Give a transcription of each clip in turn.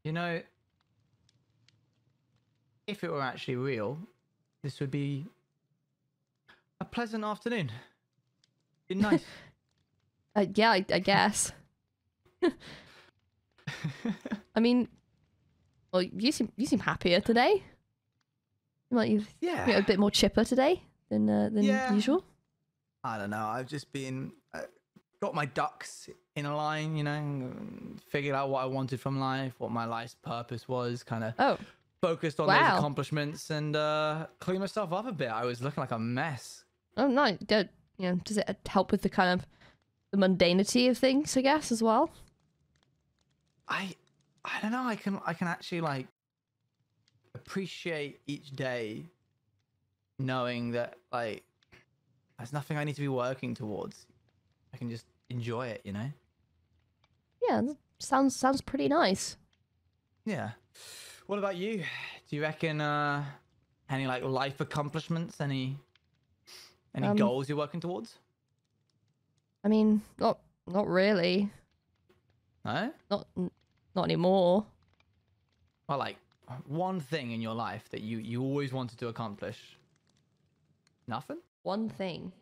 You know, if it were actually real, this would be a pleasant afternoon. Be nice. Yeah, I guess. I mean, well, you seem happier today. You're a bit more chipper today than usual. I don't know. I've just been got my ducks in a line, you know, figured out what I wanted from life, what my life's purpose was, kind of focused on those accomplishments and clean myself up a bit. I was looking like a mess. Oh no, does it help with the kind of the mundanity of things, I guess, as well? I don't know. I can actually like appreciate each day knowing that like there's nothing I need to be working towards. I can just enjoy it, you know? Yeah, that sounds pretty nice. Yeah. What about you? Do you reckon any like life accomplishments, any goals you're working towards? I mean, not really. No? Not anymore. Well, like one thing in your life that you always wanted to accomplish. Nothing? One thing.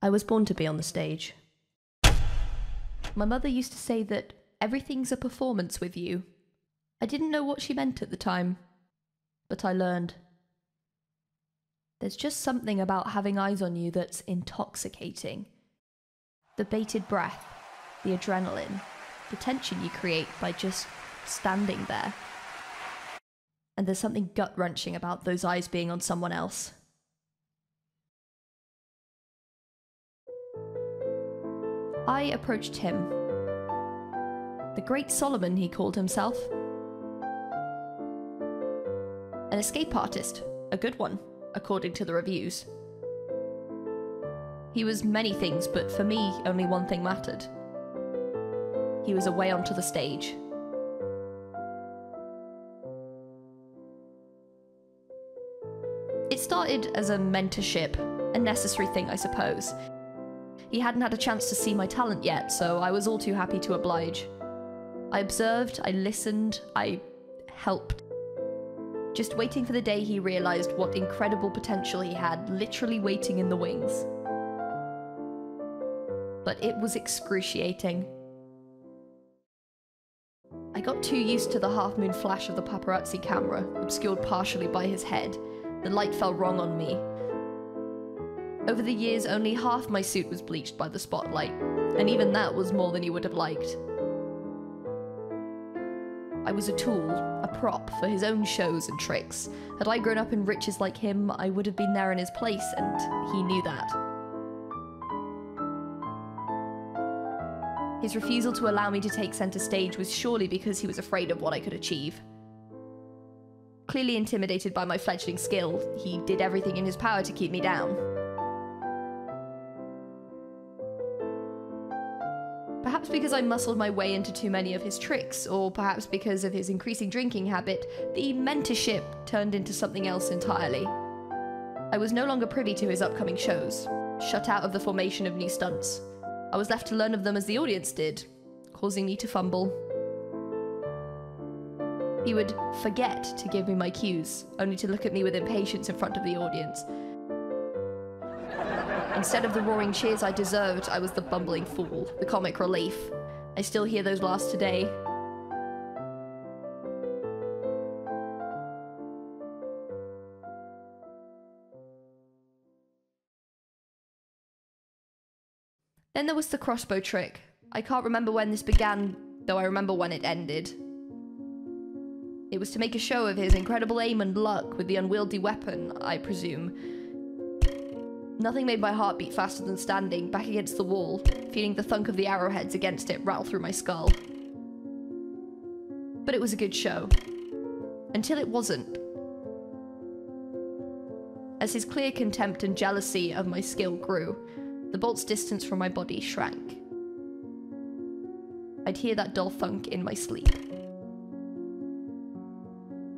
I was born to be on the stage. My mother used to say that everything's a performance with you. I didn't know what she meant at the time, but I learned. There's just something about having eyes on you that's intoxicating. The bated breath, the adrenaline, the tension you create by just standing there. And there's something gut-wrenching about those eyes being on someone else. I approached him. The Great Solomon, he called himself. An escape artist, a good one, according to the reviews. He was many things, but for me, only one thing mattered. He was away onto the stage. It started as a mentorship, a necessary thing, I suppose. He hadn't had a chance to see my talent yet, so I was all too happy to oblige. I observed, I listened, I helped. Just waiting for the day he realised what incredible potential he had, literally waiting in the wings. But it was excruciating. I got too used to the half-moon flash of the paparazzi camera, obscured partially by his head. The light fell wrong on me. Over the years, only half my suit was bleached by the spotlight, and even that was more than he would have liked. I was a tool, a prop for his own shows and tricks. Had I grown up in riches like him, I would have been there in his place, and he knew that. His refusal to allow me to take centre stage was surely because he was afraid of what I could achieve. Clearly intimidated by my fledgling skill, he did everything in his power to keep me down. Perhaps because I muscled my way into too many of his tricks, or perhaps because of his increasing drinking habit, the mentorship turned into something else entirely. I was no longer privy to his upcoming shows, shut out of the formation of new stunts. I was left to learn of them as the audience did, causing me to fumble. He would forget to give me my cues, only to look at me with impatience in front of the audience. Instead of the roaring cheers I deserved, I was the bumbling fool, the comic relief. I still hear those laughs today. Then there was the crossbow trick. I can't remember when this began, though I remember when it ended. It was to make a show of his incredible aim and luck with the unwieldy weapon, I presume. Nothing made my heart beat faster than standing, back against the wall, feeling the thunk of the arrowheads against it rattle through my skull. But it was a good show. Until it wasn't. As his clear contempt and jealousy of my skill grew, the bolt's distance from my body shrank. I'd hear that dull thunk in my sleep.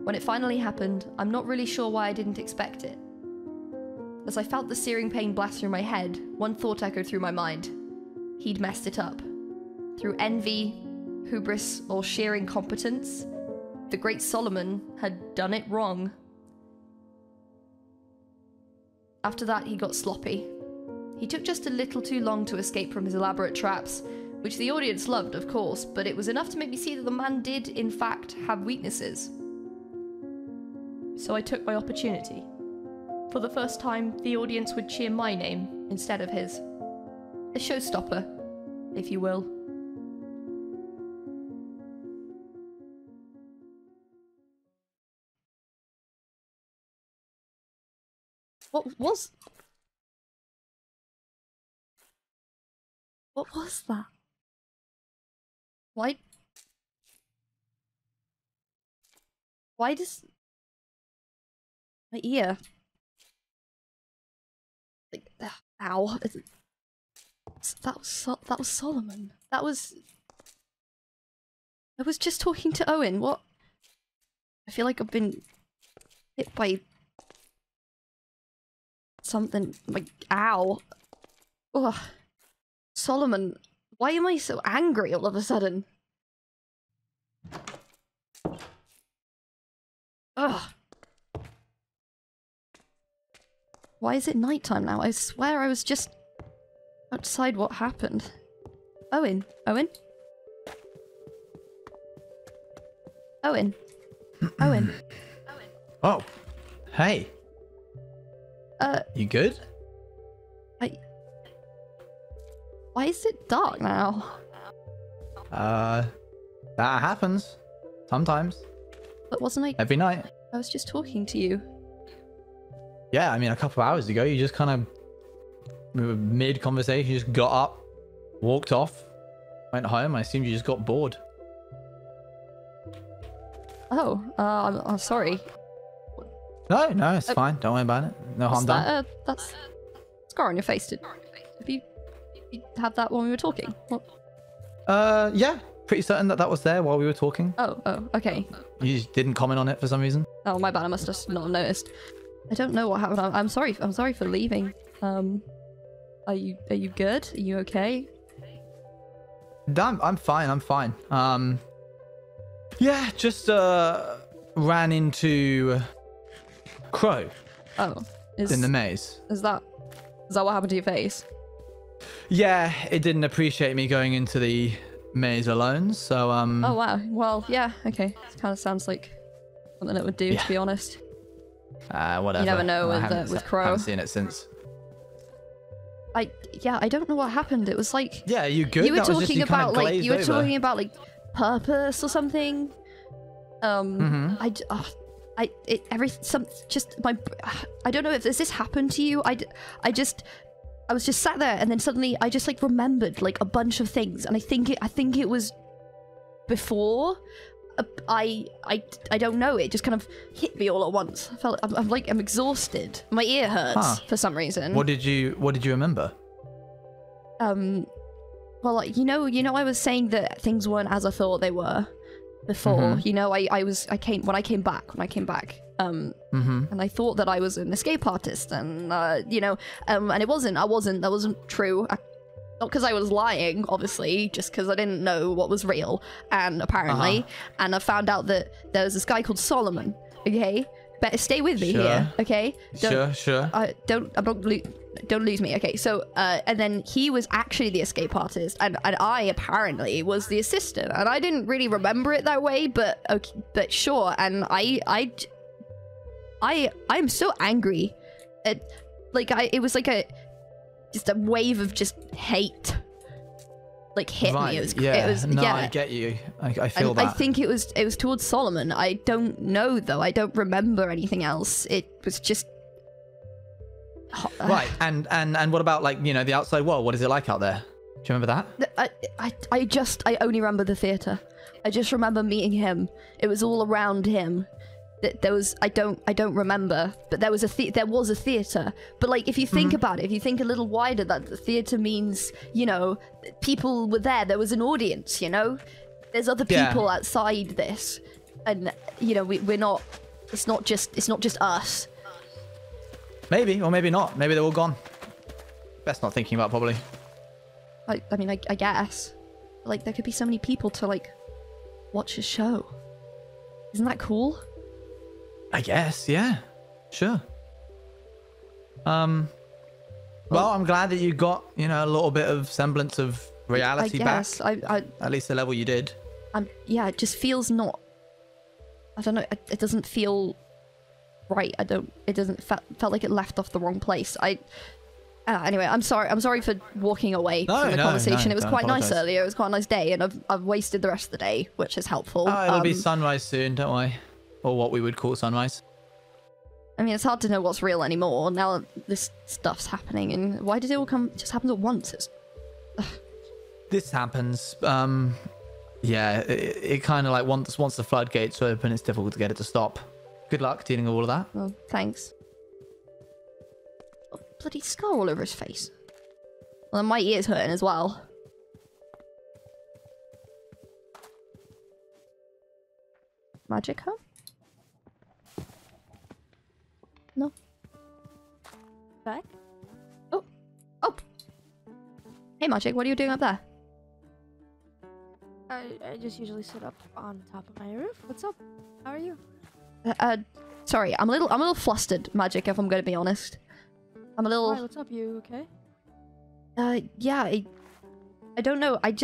When it finally happened, I'm not really sure why I didn't expect it. As I felt the searing pain blast through my head, one thought echoed through my mind. He'd messed it up. Through envy, hubris, or sheer incompetence, the great Solomon had done it wrong. After that, he got sloppy. He took just a little too long to escape from his elaborate traps, which the audience loved, of course, but it was enough to make me see that the man did, in fact, have weaknesses. So I took my opportunity. For the first time, the audience would cheer my name instead of his. A showstopper, if you will. What was that? Why does my ear like ow? That was Solomon. I was just talking to Owen. What? I feel like I've been hit by something. Like ow. Ugh. Solomon, why am I so angry all of a sudden? Ugh. Why is it nighttime now? I swear I was just outside. What happened? Owen? Owen? Owen? Owen? Oh. Hey. You good? Why is it dark now? That happens. Sometimes. But wasn't I... Every night. I was just talking to you. Yeah, I mean, a couple of hours ago, you just kind of... We were mid-conversation, you just got up, walked off, went home. I assumed you just got bored. Oh, I'm sorry. No, it's fine. Don't worry about it. No harm done. That's... Scar on your face. Have you had that when we were talking? What? Yeah. Pretty certain that was there while we were talking. Oh, okay. You just didn't comment on it for some reason? Oh, my bad. I must just not have noticed. I don't know what happened. I'm sorry. I'm sorry for leaving. Are you good? Are you okay? I'm fine. I'm fine. Yeah, just ran into Crow. Oh, in the maze. Is that what happened to your face? Yeah, it didn't appreciate me going into the maze alone, so Oh wow. Well, yeah, okay. It kind of sounds like something it would do, to be honest. Whatever. You never know with Crow. I haven't seen it since. I don't know what happened. It was like... Yeah, you good? You were talking about like purpose or something. I don't know if this happened to you. I was just sat there and then suddenly I just like remembered like a bunch of things, and I think it was before. I don't know. It just kind of hit me all at once. I felt I'm exhausted. My ear hurts for some reason. What did you remember? Well, like, you know, I was saying that things weren't as I thought they were before. You know, when I came back. And I thought that I was an escape artist, and you know, and it wasn't. That wasn't true. Not because I was lying, obviously, just because I didn't know what was real. And apparently, and I found out that there was this guy called Solomon. Okay, better stay with me here. Okay, Sure. Don't lose me. Okay, so and then he was actually the escape artist, and I apparently was the assistant, and I didn't really remember it that way, but okay, but sure. And I'm so angry. It was like just a wave of just hate, like hit me. It was I get you. I feel that. I think it was towards Solomon. I don't know though. I don't remember anything else. It was just right. And what about, like, you know, the outside world? What is it like out there? Do you remember that? I only remember the theater. I just remember meeting him. It was all around him. There was I don't remember, but there was a theater. But like, if you think about it, if you think a little wider, that the theater means, you know, people were there. There was an audience. You know, there's other people outside this, and you know, we're not. It's not just us. Maybe, or maybe not. Maybe they're all gone. Best not thinking about, probably. I mean, I guess. Like, there could be so many people to, like, watch a show. Isn't that cool? I guess, yeah. Sure. Well, I'm glad that you got, you know, a little bit of semblance of reality back. At least the level you did. Yeah, it just feels not... I don't know, it doesn't feel right. It doesn't felt like it left off the wrong place. Anyway, I'm sorry for walking away from the conversation. It was quite nice earlier. It was quite a nice day, and I've wasted the rest of the day, which is helpful. Oh, it'll be sunrise soon, don't worry. Or what we would call sunrise. I mean, it's hard to know what's real anymore now that this stuff's happening. And why did it all just happen at once? This happens. Yeah, it kind of like once the floodgates open, it's difficult to get it to stop. Good luck dealing with all of that. Well, thanks. Bloody scar all over his face. Well, and my ear's hurting as well. Magic, huh? No. Back? Oh. Oh! Hey, Magic, what are you doing up there? I just usually sit up on top of my roof. What's up? How are you? Sorry, I'm a little flustered, Magic, if I'm gonna be honest. I'm a little... Why, what's up? You okay? Yeah, I don't know. I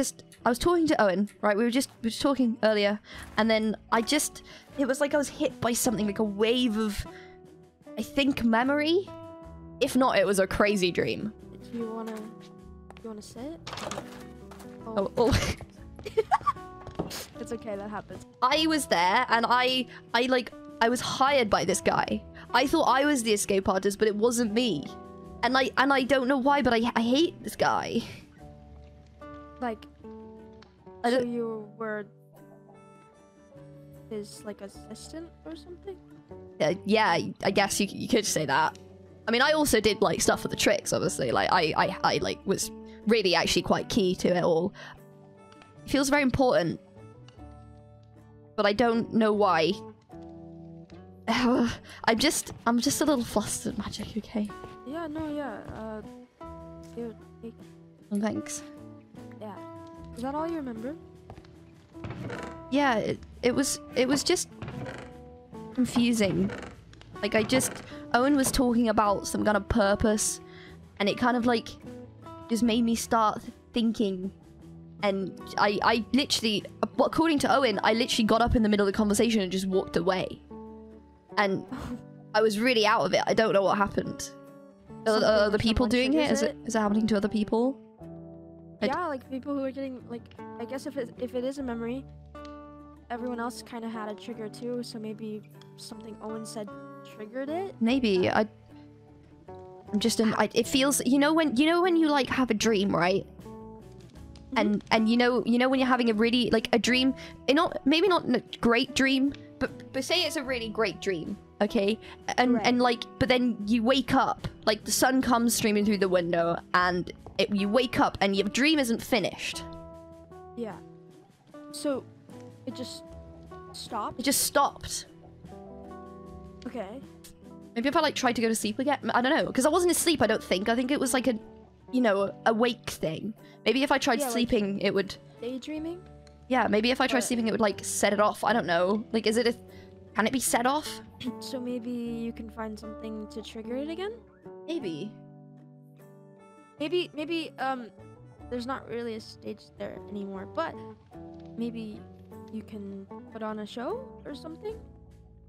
was talking to Owen, right? We were just talking earlier, and then it was like I was hit by something, like a wave of, I think, memory. If not, it was a crazy dream. Do you wanna sit? Oh. It's okay, that happens. I was there, and I was hired by this guy. I thought I was the escape artist, but it wasn't me. And I don't know why, but I hate this guy. Like, so you were his, like, assistant or something? Yeah, I guess you could say that. I mean, I also did, like, stuff for the tricks, obviously. Like, I like, was really actually quite key to it all. It feels very important. But I don't know why. I'm just a little flustered, Magic, okay? Yeah, no, yeah, here, take... Oh, thanks. Yeah. Is that all you remember? Yeah, it was just confusing. Like, Owen was talking about some kind of purpose, and it kind of, like, just made me start thinking. And I literally, according to Owen, I literally got up in the middle of the conversation and just walked away. And I was really out of it. I don't know what happened. Are other people doing it? Is it happening to other people? Yeah, like people who are getting, like, I guess if it is a memory, everyone else kind of had a trigger too. So maybe something Owen said triggered it. Maybe I'm just it feels, you know when you like have a dream, right? Mm-hmm. And you know when you're having a really, like, a dream, maybe not a great dream, but say it's a really great dream, okay? And like, but then you wake up, like the sun comes streaming through the window, and you wake up and your dream isn't finished. Yeah. So it just stopped? It just stopped. Okay. Maybe if I, like, tried to go to sleep again, I don't know, because I wasn't asleep, I don't think. I think it was like a, you know, awake thing. Maybe if I tried sleeping, like, it would... Daydreaming? Yeah, maybe if I tried sleeping, it would, like, set it off. I don't know. Like, can it be set off? So maybe you can find something to trigger it again? Maybe. Maybe, there's not really a stage there anymore, but maybe you can put on a show or something?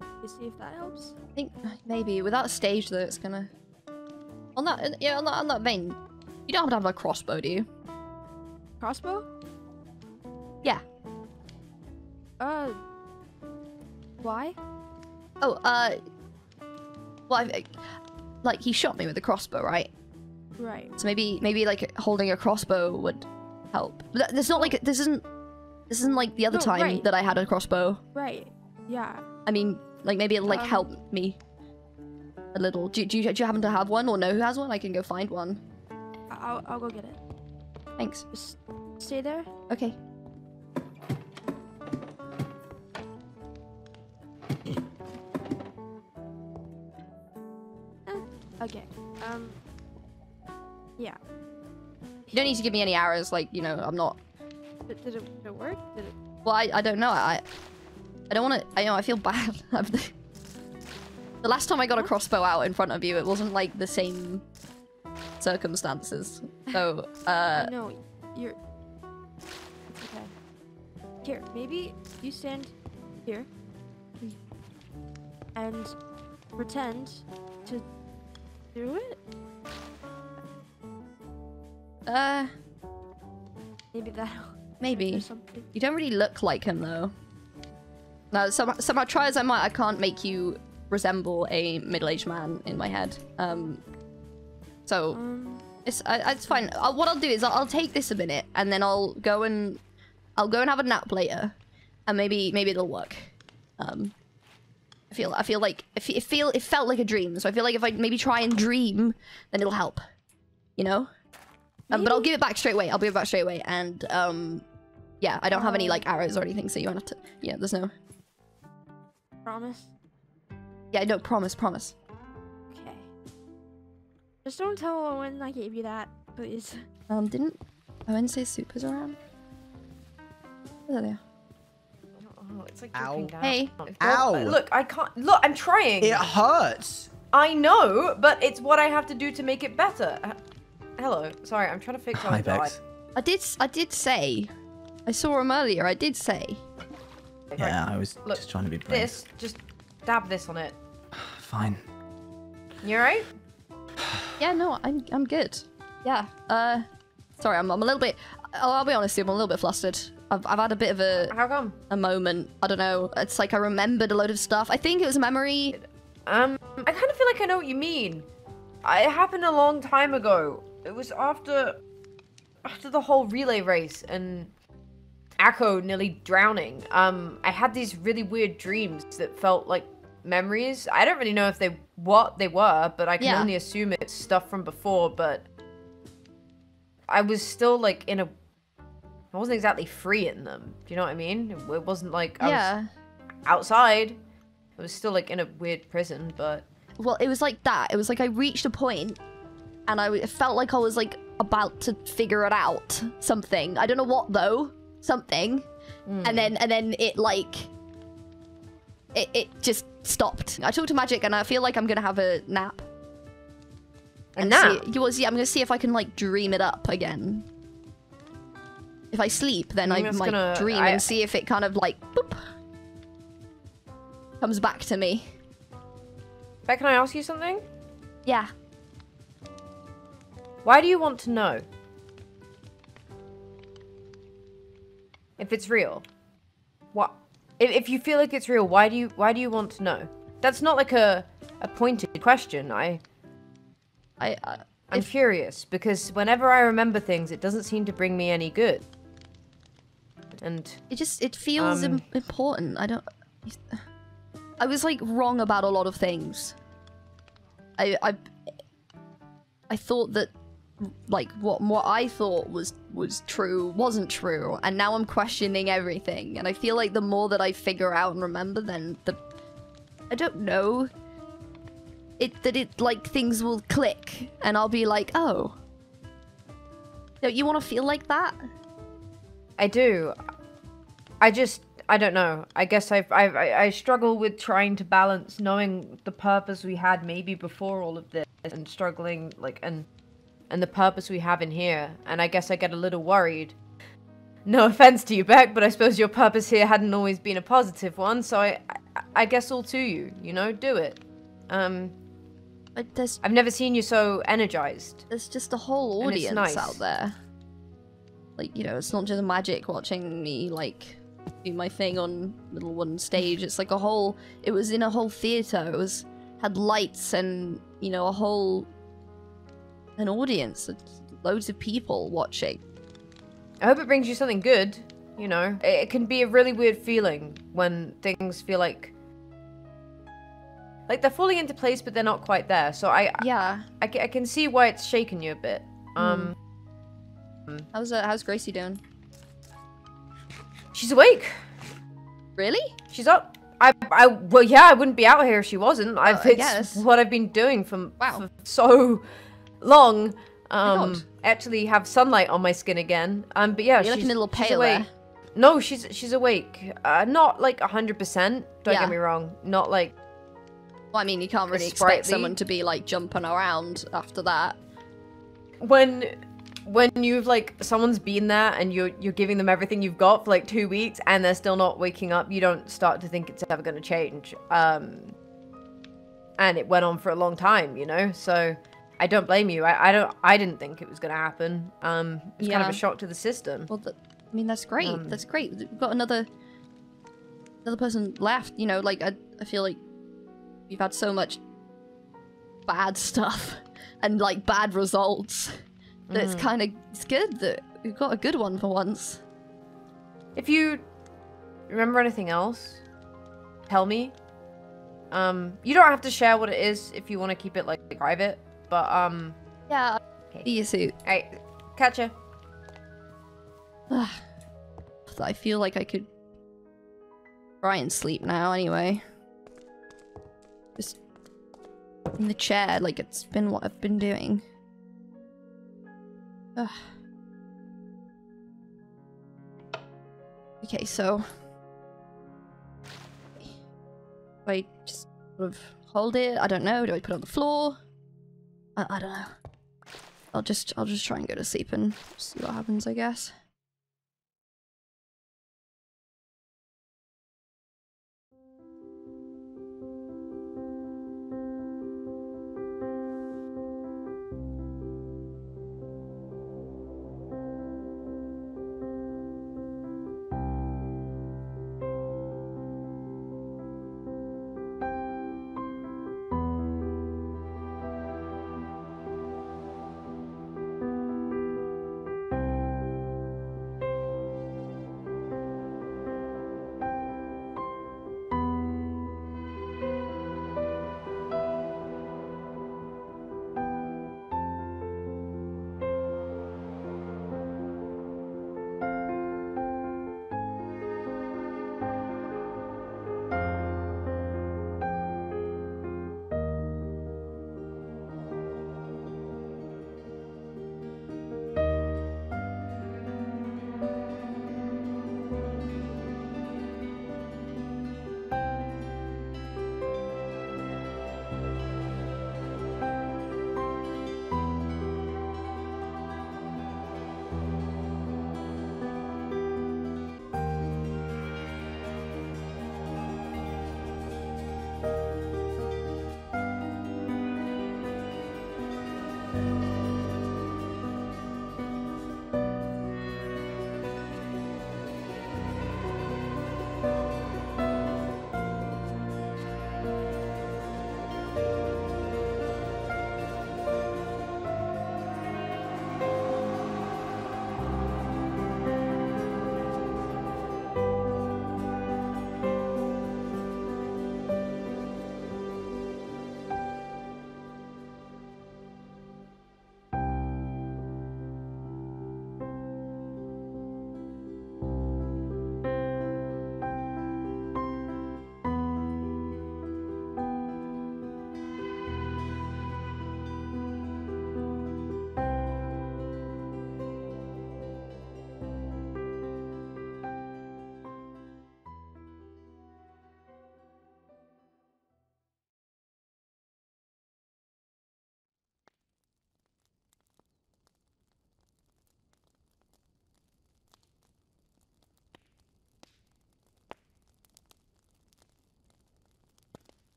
To see if that helps? I think maybe. Without a stage, though, it's gonna... On that vein, you don't have to have a crossbow, do you? Crossbow? Yeah. Why? Oh, well, like, he shot me with a crossbow, right? Right. So maybe, like, holding a crossbow would help. But there's not, like, this isn't like the other time that I had a crossbow. Right. Yeah. I mean, like, maybe it'll, like, help me a little. Do you happen to have one, or know who has one? I can go find one. I'll go get it. Thanks. Just stay there. Okay. Okay. Yeah. You don't need to give me any arrows, like, you know, I'm not... Did it work? Did it... Well, I don't know. I don't want to... I feel bad. The last time I got a crossbow out in front of you, it wasn't, like, the same circumstances. So, No, you're... It's okay. Here, maybe you stand here. And pretend to do it? Maybe that'll... Maybe. You don't really look like him, though. No, somehow try as I might, I can't make you resemble a middle-aged man in my head. It's fine. What I'll do is I'll take this a minute, and then I'll go and have a nap later, and maybe it'll work. I feel like it felt like a dream, so I feel like if I maybe try and dream, then it'll help. You know? But I'll give it back straight away. I'll give it back straight away, and yeah, I don't have any like arrows or anything, so you don't have to. Yeah, there's no. Promise? Yeah, no, promise. Okay. Just don't tell Owen I gave you that, please. Didn't Owen say soup is around? There they are. Oh, it's like dripping down. Hey. Ow. Look, I can't. Look, I'm trying. It hurts. I know, but it's what I have to do to make it better. Hello. Sorry, I'm trying to fix Hi, my God. Bex. I did say. I saw him earlier. I did say. Yeah, I was just trying to be brave. This, just dab this on it. Fine. You alright? Yeah, no, I'm good. Yeah. Sorry, I'm a little bit. I'll be honest with you, I'm a little bit flustered. I've had a bit of How come? a moment. I don't know. It's like I remembered a load of stuff. I think it was a memory. I kind of feel like I know what you mean. It happened a long time ago. It was after the whole relay race and Akko nearly drowning. I had these really weird dreams that felt like memories. I don't really know if what they were, but I can only assume it's stuff from before. But I was still like I wasn't exactly free in them. Do you know what I mean? It wasn't like I was outside. It was still like in a weird prison, but... Well, it was like that. It was like I reached a point and I felt like I was like about to figure it out. Something. I don't know what though. Something. And then it like... It just stopped. I talked to Magic and I feel like I'm gonna have a nap. A nap? I'm gonna see if I can like dream it up again. If I sleep, then I might dream and see if it kind of like boop, comes back to me. Beck, can I ask you something? Yeah. Why do you want to know? If it's real. What? If you feel like it's real, why do you want to know? That's not like a pointed question. I'm curious because whenever I remember things, it doesn't seem to bring me any good. And it feels important. I was like wrong about a lot of things. I thought that like what I thought was true wasn't true, and now I'm questioning everything. And I feel like the more that I figure out and remember, then I don't know. It like things will click, and I'll be like, oh. Don't you want to feel like that? I do. I don't know. I guess I struggle with trying to balance knowing the purpose we had maybe before all of this and struggling like and the purpose we have in here. And I guess I get a little worried. No offense to you, Beck, but I suppose your purpose here hadn't always been a positive one. So I guess all to you, you know, do it. I've never seen you so energized. There's just a whole audience out there. Like, you know, it's not just Magic watching me, like, do my thing on little one stage. It's like it was in a whole theater. It had lights and, you know, an audience. Loads of people watching. I hope it brings you something good, you know. It can be a really weird feeling when things feel like they're falling into place, but they're not quite there. So I can see why it's shaking you a bit. How's Gracie doing? She's awake. Really? She's up. Well, yeah, I wouldn't be out here if she wasn't. It's what I've been doing for so long. Actually have sunlight on my skin again. But yeah, you're looking a little pale there. No, she's awake. Not like 100%. Don't get me wrong. Not like. Well, I mean, you can't really expect someone to be like jumping around after that. When you've like someone's been there and you're giving them everything you've got for like 2 weeks and they're still not waking up, you don't start to think it's ever going to change. And it went on for a long time, you know. So I don't blame you. I didn't think it was going to happen. It's kind of a shock to the system. Well, I mean, that's great. That's great. We've got another person left. You know, like I feel like we've had so much bad stuff and like bad results that it's good that we've got a good one for once. If you remember anything else, tell me. You don't have to share what it is if you want to keep it like private, but yeah. Okay. See you soon. Alright, catch ya. I feel like I could try and sleep now anyway. Just in the chair, like it's been what I've been doing. Okay, so do I just sort of hold it? I don't know. Do I put it on the floor? I don't know. I'll just try and go to sleep and see what happens, I guess.